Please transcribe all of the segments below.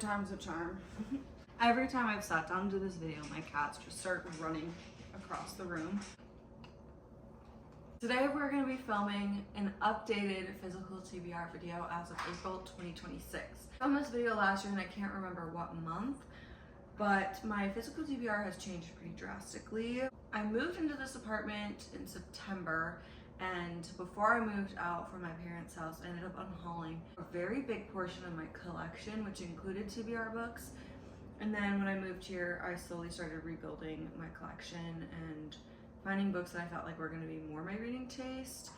time's a charm. Every time I've sat down to this video, my cats just start running across the room. Today we're going to be filming an updated physical TBR video as of April 2026. I filmed this video last year and I can't remember what month, but my physical TBR has changed pretty drastically. I moved into this apartment in September, and before I moved out from my parents' house, I ended up unhauling a very big portion of my collection, which included TBR books. And then when I moved here, I slowly started rebuilding my collection and finding books that I felt like were going to be more my reading taste.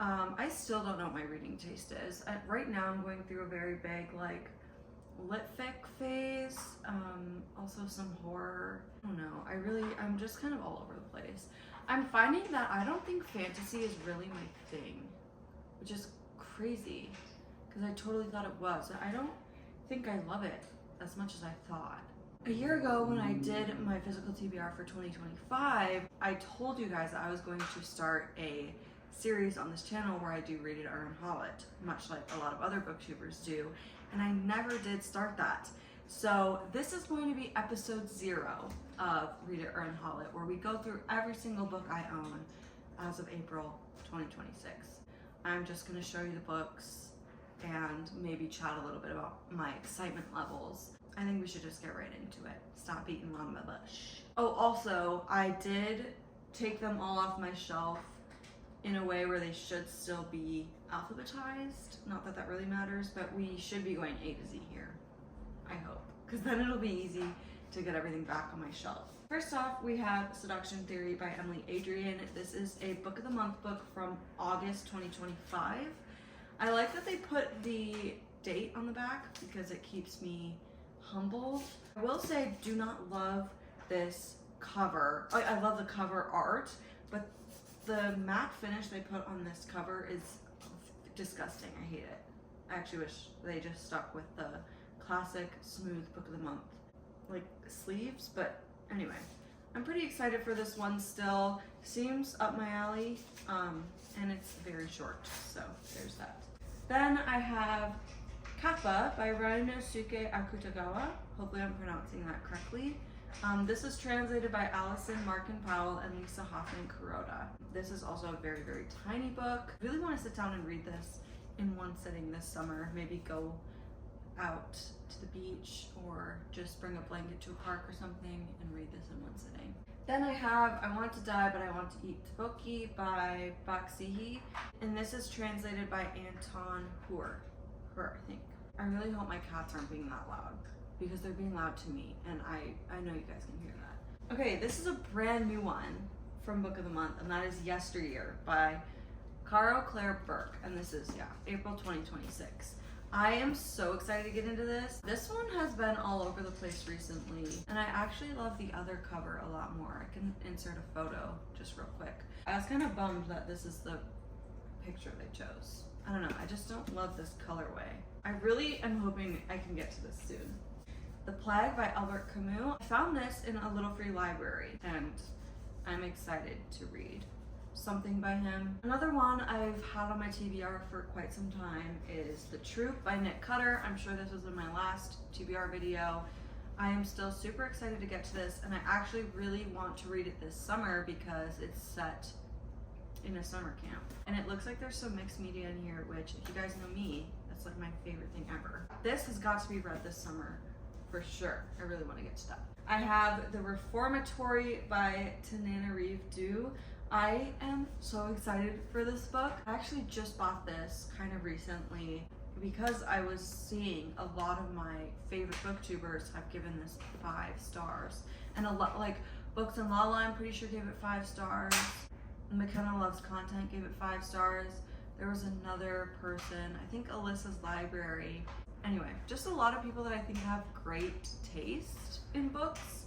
I still don't know what my reading taste is. Right now I'm going through a very big like lit fic phase, also some horror. I don't know, I'm just kind of all over the place. I'm finding that I don't think fantasy is really my thing, which is crazy because I totally thought it was. I don't think I love it as much as I thought. A year ago when I did my physical TBR for 2025, I told you guys that I was going to start a series on this channel where I do Read It or Unhaul It, much like a lot of other booktubers do, and I never did start that. So this is going to be episode 0 of Read It or Unhaul It, where we go through every single book I own as of April 2026. I'm just going to show you the books and maybe chat a little bit about my excitement levels. I think we should just get right into it. Stop beating around the bush. Oh, also, I did take them all off my shelf in a way where they should still be alphabetized. Not that that really matters, but we should be going A to Z here, I hope, because then it'll be easy to get everything back on my shelf. First off, we have Seduction Theory by Emily Adrian. This is a book of the month book from August 2025. I like that they put the date on the back because it keeps me humbled. I will say I do not love this cover. I love the cover art, but the matte finish they put on this cover is disgusting. I hate it. I actually wish they just stuck with the classic smooth book of the month like sleeves, but anyway, I'm pretty excited for this one still. Seems up my alley, and it's very short, so there's that. Then I have Kappa by Ryunosuke Akutagawa. Hopefully I'm pronouncing that correctly. This is translated by Allison Markin Powell and Lisa Hoffman Kuroda. This is also a very, very tiny book. I really want to sit down and read this in one sitting this summer. Maybe go out to the beach or just bring a blanket to a park or something and read this in one sitting. Then I have I Want to Die But I Want to Eat Tteokbokki by Baksihi, and this is translated by Anton Hoer, I think. I really hope my cats aren't being that loud because they're being loud to me, and I know you guys can hear that. Okay, this is a brand new one from Book of the Month, and that is Yesteryear by Caro Claire Burke, and this is, April 2026. I am so excited to get into this. This one has been all over the place recently, and I actually love the other cover a lot more. I can insert a photo just real quick. I was kind of bummed that this is the picture they chose. I don't know, I just don't love this colorway. I really am hoping I can get to this soon. The Plague by Albert Camus. I found this in a little free library, and I'm excited to read something by him. Another one I've had on my TBR for quite some time is The Troop by Nick Cutter. I'm sure this was in my last TBR video. I am still super excited to get to this, and I actually really want to read it this summer because it's set in a summer camp. And it looks like there's some mixed media in here, which, if you guys know me, that's like my favorite thing ever. This has got to be read this summer for sure. I really want to get to that. I have The Reformatory by Tananarive Due. I am so excited for this book. I actually just bought this kind of recently because I was seeing a lot of my favorite booktubers have given this 5 stars. And a lot, like Books and Lala, I'm pretty sure gave it 5 stars. McKenna Loves Content gave it 5 stars. There was another person, I think Alyssa's Library. Anyway, just a lot of people that I think have great taste in books.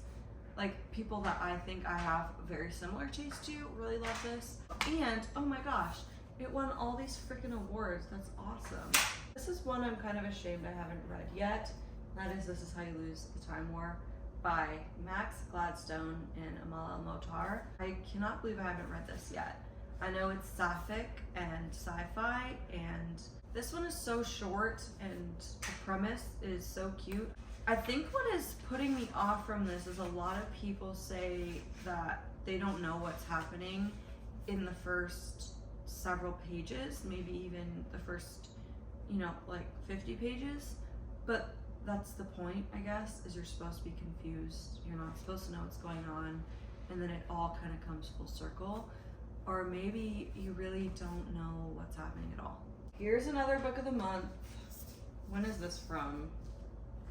Like people that I think I have very similar taste to really love this. And oh my gosh, it won all these freaking awards. That's awesome. This is one I'm kind of ashamed I haven't read yet. That is This Is How You Lose the Time War by Max Gladstone and Amal Motar. I cannot believe I haven't read this yet. I know it's sapphic and sci-fi, and this one is so short and the premise is so cute. I think what is putting me off from this is a lot of people say that they don't know what's happening in the first several pages, maybe even the first, like 50 pages. But that's the point, I guess, is you're supposed to be confused. You're not supposed to know what's going on, and then it all kind of comes full circle. Or maybe you really don't know what's happening at all. Here's another book of the month. When is this from?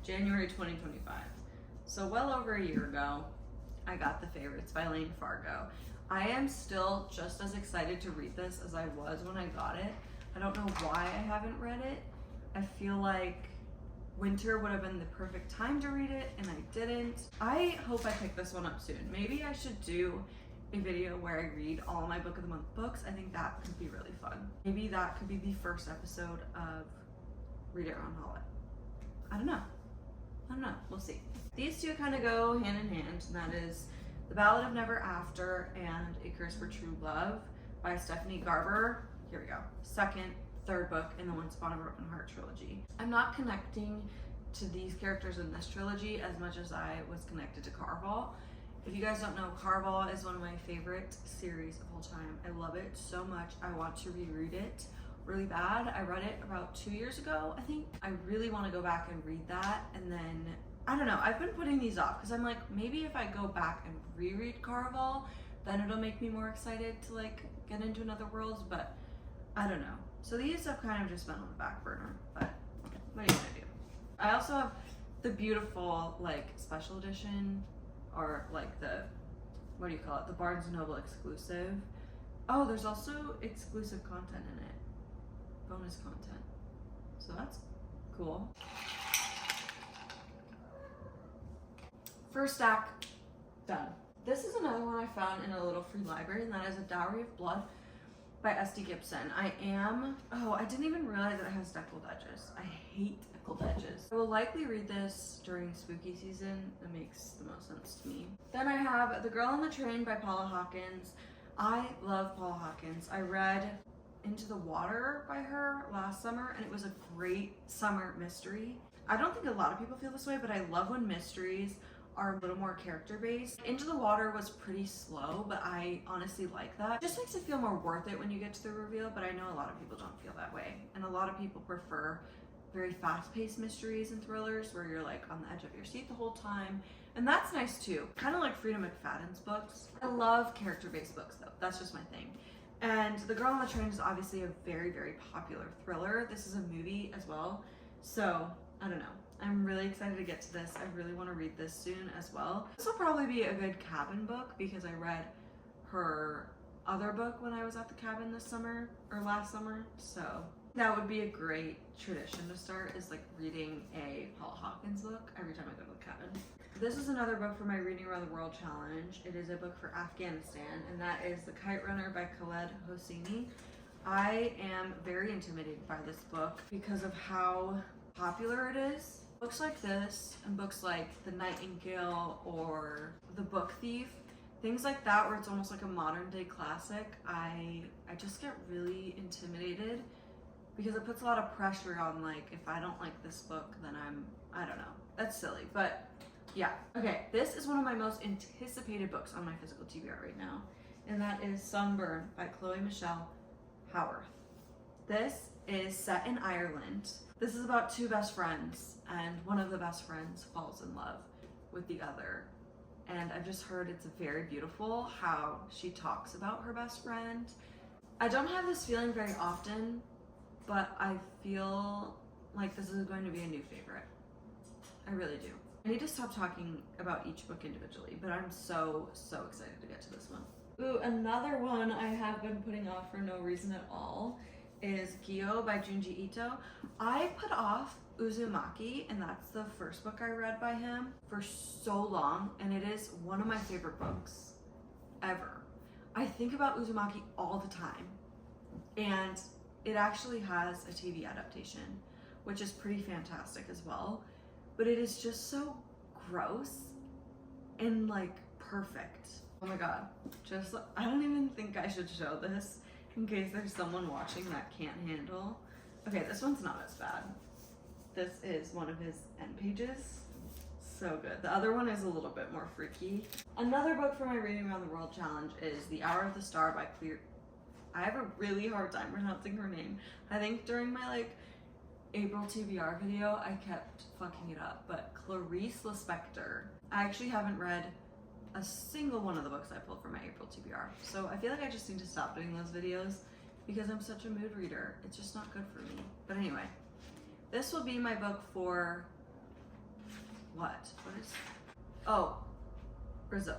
January 2025. So well over a year ago, I got The Favorites by Lane Fargo. I am still just as excited to read this as I was when I got it. I don't know why I haven't read it. I feel like winter would have been the perfect time to read it, and I didn't. I hope I pick this one up soon. Maybe I should do a video where I read all my book of the month books. I think that could be really fun. Maybe that could be the first episode of Read It Ron Holiday. I don't know. We'll see. These two kind of go hand in hand, and that is The Ballad of Never After and A Curse for True Love by Stephanie Garber. Here we go. Second, third book in the Once Upon a Broken Heart trilogy. I'm not connecting to these characters in this trilogy as much as I was connected to Carval. If you guys don't know, Carval is one of my favorite series of all time. I love it so much. I want to reread it really bad. I read it about 2 years ago, I think. I really want to go back and read that, and then, I don't know, I've been putting these off because I'm like, maybe if I go back and reread Carval, then it'll make me more excited to like get into Another Worlds, but I don't know. So these have kind of just been on the back burner, but what are you gonna do? I also have the beautiful like special edition, or like the, what do you call it? The Barnes & Noble exclusive. Oh, there's also exclusive content in it. Bonus content. So that's cool. First stack, done. This is another one I found in a little free library, and that is A Dowry of Blood by S.D. Gibson. I didn't even realize that it has deckled edges. I hate deckled edges. I will likely read this during spooky season. That makes the most sense to me. Then I have The Girl on the Train by Paula Hawkins. I love Paula Hawkins. I read Into the Water by her last summer, and it was a great summer mystery. I don't think a lot of people feel this way, but I love when mysteries are a little more character-based. Into the Water was pretty slow, but I honestly like that. It just makes it feel more worth it when you get to the reveal, but I know a lot of people don't feel that way. And a lot of people prefer very fast-paced mysteries and thrillers where you're like on the edge of your seat the whole time. And that's nice too. Kind of like Frida McFadden's books. I love character-based books though. That's just my thing. And The Girl on the Train is obviously a very, very popular thriller. This is a movie as well. So, I don't know. I'm really excited to get to this. I really want to read this soon as well. This will probably be a good cabin book because I read her other book when I was at the cabin this summer, or last summer. So that would be a great tradition to start, is like reading a Paula Hawkins book every time I go to the cabin. This is another book for my Reading Around the World challenge. It is a book for Afghanistan, and that is The Kite Runner by Khaled Hosseini. I am very intimidated by this book because of how popular it is. Books like this and books like The Nightingale or The Book Thief, things like that where it's almost like a modern day classic, I just get really intimidated because it puts a lot of pressure on, like, if I don't like this book, then I don't know. That's silly, but yeah. Okay, this is one of my most anticipated books on my physical TBR right now, and that is Sunburn by Chloe Michelle Howarth. This is set in Ireland. This is about two best friends, and one of the best friends falls in love with the other. And I've just heard it's very beautiful how she talks about her best friend. I don't have this feeling very often, but I feel like this is going to be a new favorite. I really do. I need to stop talking about each book individually, but I'm so excited to get to this one. Ooh, another one I have been putting off for no reason at all is Gyo by Junji Ito. I put off Uzumaki, and that's the first book I read by him, for so long, and it is one of my favorite books ever. I think about Uzumaki all the time, and it actually has a TV adaptation, which is pretty fantastic as well, but it is just so gross and like perfect. Oh my god, I don't even think I should show this in case there's someone watching that can't handle. Okay, this one's not as bad. This is one of his end pages. so good. The other one is a little bit more freaky. Another book for my Reading Around the World challenge is The Hour of the Star by I have a really hard time pronouncing her name. I think during my like April TBR video, I kept fucking it up, but Clarice Lispector. I actually haven't read a single one of the books I pulled from my April TBR. So I feel like I just need to stop doing those videos because I'm such a mood reader. It's just not good for me. But anyway, this will be my book for what? Oh, Brazil.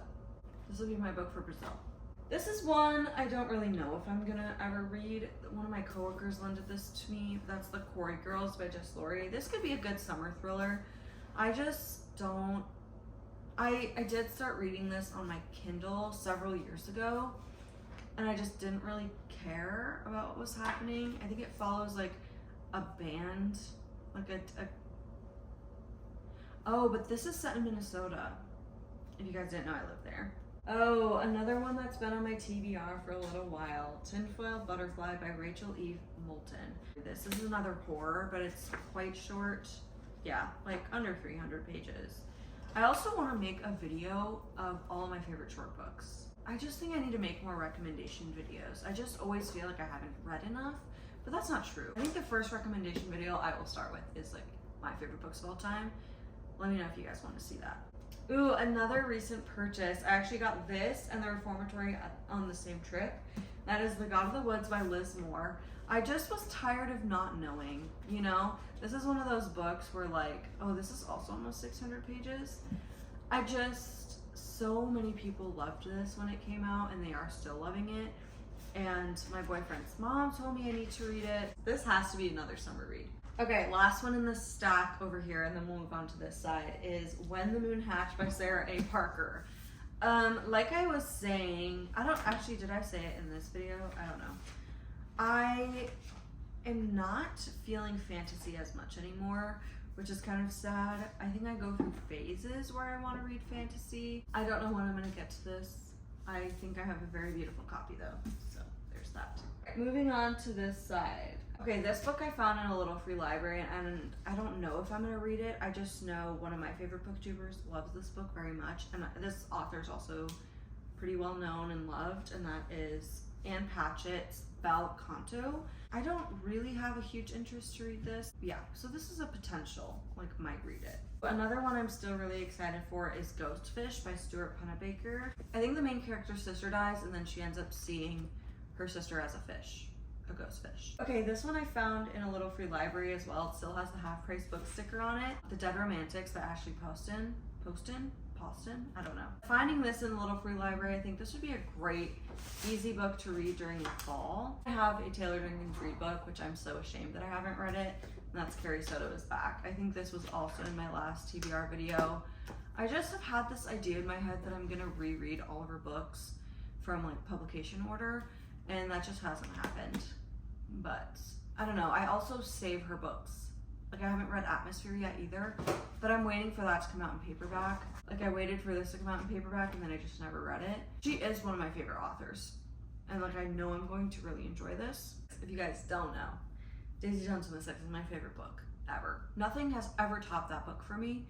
This will be my book for Brazil. This is one I don't really know if I'm gonna ever read. One of my coworkers lended this to me. That's The Quarry Girls by Jess Laurie. This could be a good summer thriller. I just don't. I did start reading this on my Kindle several years ago, and I just didn't really care about what was happening. I think it follows like a band, like oh, but this is set in Minnesota. If you guys didn't know, I live there. Oh, another one that's been on my TBR for a little while, Tinfoil Butterfly by Rachel E. Moulton. This is another horror, but it's quite short. Yeah, like under 300 pages. I also want to make a video of all of my favorite short books. I just think I need to make more recommendation videos. I just always feel like I haven't read enough, but that's not true. I think the first recommendation video I will start with is like my favorite books of all time. Let me know if you guys want to see that. Ooh, another recent purchase. I actually got this and The Reformatory on the same trip. That is The God of the Woods by Liz Moore. I just was tired of not knowing, you know? This is one of those books where like, oh, this is also almost 600 pages. So many people loved this when it came out and they are still loving it. And my boyfriend's mom told me I need to read it. This has to be another summer read. Okay, last one in the stack over here, and then we'll move on to this side, is When the Moon Hatched by Sarah A. Parker. Like I was saying, did I say it in this video? I don't know. I am not feeling fantasy as much anymore, which is kind of sad. I think I go through phases where I want to read fantasy. I don't know when I'm going to get to this. I think I have a very beautiful copy though, so there's that. Moving on to this side. Okay, this book I found in a little free library, and I don't know if I'm going to read it. I just know one of my favorite booktubers loves this book very much, and this author is also pretty well known and loved, and that is Anne Patchett's Bal Canto. I don't really have a huge interest to read this. Yeah, so this is a potential, like, might read it. Another one I'm still really excited for is Ghostfish by Stuart Pennebaker. I think the main character's sister dies, and then she ends up seeing her sister as a fish. A ghost fish. Okay, this one I found in a little free library as well. It still has the half price book sticker on it. The Dead Romantics by Ashley Poston, I don't know. Finding this in a little free library, I think this would be a great, easy book to read during the fall. I have a Taylor Jenkins Reid book, which I'm so ashamed that I haven't read it, and that's Carrie Soto is Back. I think this was also in my last TBR video. I just have had this idea in my head that I'm gonna reread all of her books from like publication order, and that just hasn't happened. But I don't know, I also save her books. Like I haven't read Atmosphere yet either, but I'm waiting for that to come out in paperback. Like I waited for this to come out in paperback and then I just never read it. She is one of my favorite authors. And like I know I'm going to really enjoy this. If you guys don't know, Daisy Jones and the Six is my favorite book ever. Nothing has ever topped that book for me.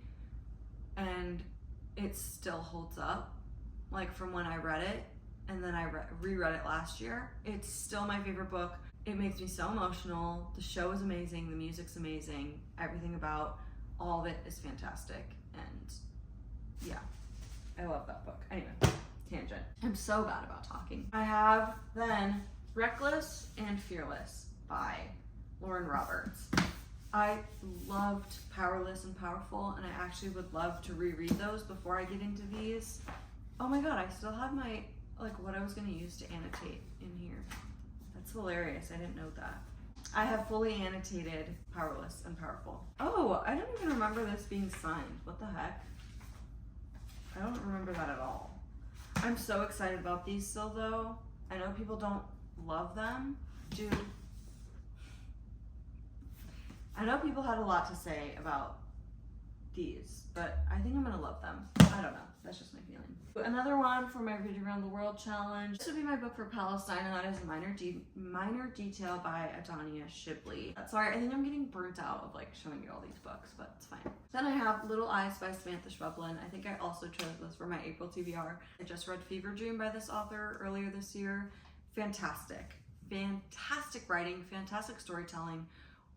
And it still holds up. Like from when I read it and then I reread it last year. It's still my favorite book. It makes me so emotional. The show is amazing. The music's amazing. Everything about all of it is fantastic. And yeah, I love that book. Anyway, tangent. I'm so bad about talking. I have then Reckless and Fearless by Lauren Roberts. I loved Powerless and Powerful, and I actually would love to reread those before I get into these. Oh my god, I still have my, like what I was gonna use to annotate in here. That's hilarious, I didn't know that. I have fully annotated Powerless and Powerful. Oh, I don't even remember this being signed. What the heck? I don't remember that at all. I'm so excited about these still though. I know people don't love them. I know people had a lot to say about these, but I think I'm gonna love them. I don't know, that's just my feeling. Another one for my Read Around the World challenge. This would be my book for Palestine, and that is Minor Detail by Adania Shibley. Sorry, I think I'm getting burnt out of like showing you all these books, but it's fine. Then I have Little Eyes by Samantha Schweblin. I think I also chose this for my April TBR. I just read Fever Dream by this author earlier this year. Fantastic writing, fantastic storytelling,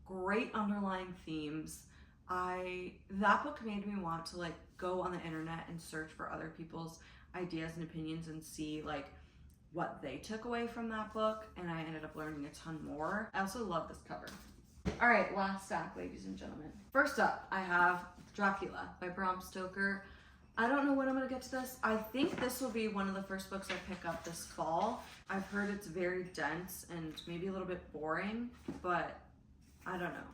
great underlying themes. That book made me want to like go on the internet and search for other people's ideas and opinions and see like what they took away from that book, and I ended up learning a ton more. I also love this cover. All right, last stack, ladies and gentlemen. First up, I have Dracula by Bram Stoker. I don't know when I'm gonna get to this. I think this will be one of the first books I pick up this fall. I've heard it's very dense and maybe a little bit boring, but I don't know.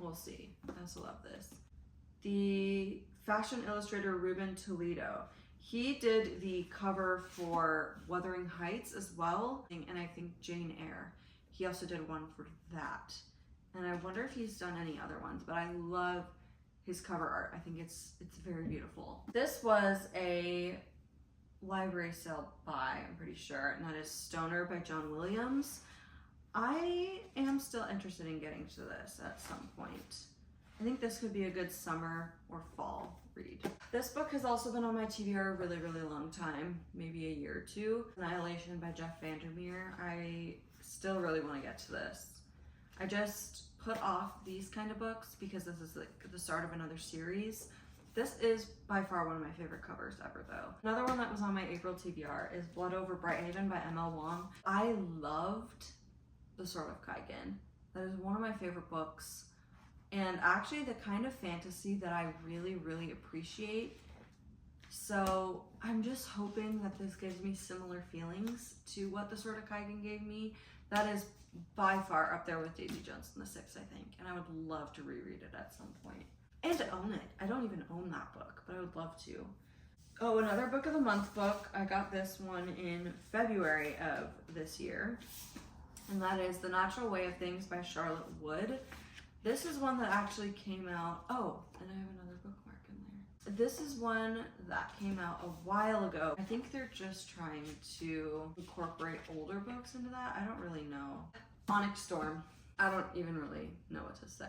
We'll see. I also love this. The fashion illustrator Ruben Toledo. He did the cover for Wuthering Heights as well, and I think Jane Eyre. He also did one for that. And I wonder if he's done any other ones, but I love his cover art. I think it's very beautiful. This was a library sale buy, I'm pretty sure, and that is Stoner by John Williams. I am still interested in getting to this at some point. I think this could be a good summer or fall read. This book has also been on my TBR a really, really long time, maybe a year or two. Annihilation by Jeff Vandermeer. I still really want to get to this. I just put off these kind of books because this is like the start of another series. This is by far one of my favorite covers ever though. Another one that was on my April TBR is Blood Over Brighthaven by M.L. Wong. I loved The Sword of Kaigen. That is one of my favorite books, and actually the kind of fantasy that I really, really appreciate. So I'm just hoping that this gives me similar feelings to what The Sword of Kaigen gave me. That is by far up there with Daisy Jones and the Six, I think, and I would love to reread it at some point. And to own it. I don't even own that book, but I would love to. Oh, another book of the month book. I got this one in February of this year, and that is The Natural Way of Things by Charlotte Wood. This is one that actually came out, oh, and I have another bookmark in there. This is one that came out a while ago. I think they're just trying to incorporate older books into that. I don't really know. Onyx Storm. I don't even really know what to say.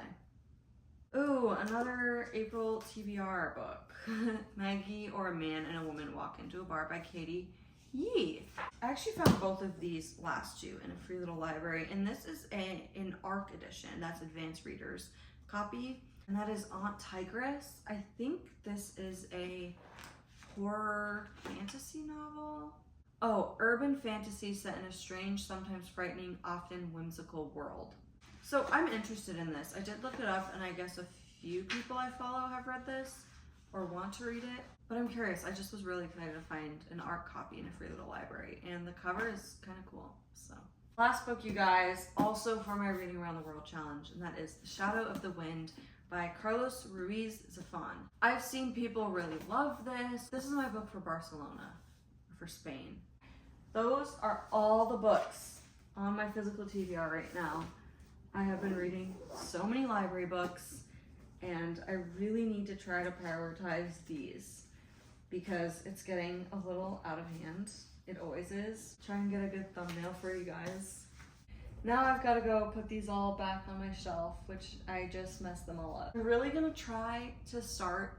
Ooh, another April TBR book. Maggie or a Man and a Woman Walk Into a Bar by Katie Yee. I actually found both of these last year in a free little library, and this is an ARC edition. That's Advanced Readers copy, and that is Aunt Tigress. I think this is a horror fantasy novel. Oh, urban fantasy set in a strange, sometimes frightening, often whimsical world. So I'm interested in this. I did look it up, and I guess a few people I follow have read this or want to read it, but I'm curious. I just was really excited to find an ARC copy in a free little library, and the cover is kind of cool. So last book, you guys, also for my Reading Around the World challenge, and that is The Shadow of the Wind by Carlos Ruiz Zafón. I've seen people really love this. This is my book for Barcelona, or for Spain. Those are all the books on my physical TBR right now. I have been reading so many library books, and I really need to try to prioritize these because it's getting a little out of hand. It always is. Try and get a good thumbnail for you guys. Now I've got to go put these all back on my shelf, which I just messed them all up. I'm really gonna try to start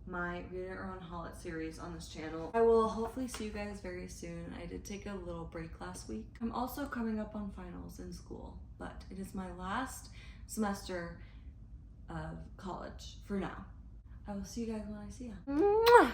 my Read It or Unhaul It series on this channel. I will hopefully see you guys very soon. I did take a little break last week. I'm also coming up on finals in school, but it is my last semester of college for now. I will see you guys when I see you.